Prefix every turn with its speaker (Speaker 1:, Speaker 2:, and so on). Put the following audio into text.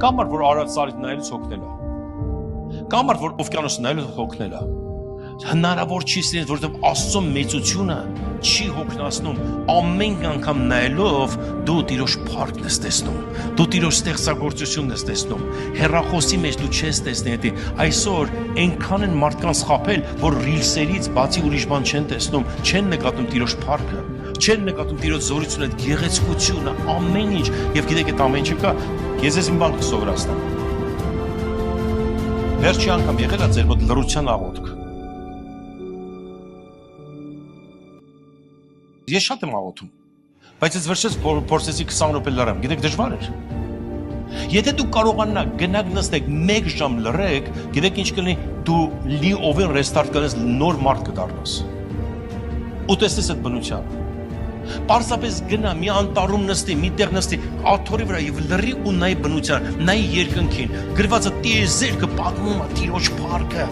Speaker 1: Կամար, որ արած սարից նայելուց հոգնել է։ Կամար, որ օվկիանոսը նայելուց հոգնել է։ Հնարավոր չի սիրել, որովհետև Աստծո մեծությունը չի հոգնածնում։ Ամեն անգամ նայելով դու Տիրոջ փառքն ես տեսնում, դու Տիրոջ ստեղծագործությունն ես տեսնում։ Հեռախոսի մեջ դու չես տեսնի դա։ Այսօր այնքան են մարդկանց խաբել, որ ռիլսերից բացի ուրիշ բան չեն տեսնում, չեն նկատում Տիրոջ փառքը, չեն նկատում Տիրոջ զորությունը, գեղեցկությունը, ամեն ինչ։ Եվ գիտեք, այդ ամեն ինչը կա, ես ես իմ բան կսովորացնեմ։ Վերջի անգամ եղել է ձեր մոտ լռության աղոթք։ Ես շատ եմ աղոթում, բայց ես վերջից փորձեցի 20 րոպե լռեմ, գիտեք դժվար էր։ Եթե դու կարողանաք գնաք նստեք 1 ժամ լռեք, գիտեք ինչ կլինի, դու լիովին ռեստարտ կլինես, նոր մարդ կդառնաս։ Ու տեսնես այդ բնությունը։ Պարզապես գնա մի անտառում նստի, մի տեղ նստի, աթոռի վրա եւ լռի ու նայ բնության, նայ երկնքին։ Գրվածը տիեզերքը պատմում է Տիրոջ փառքը։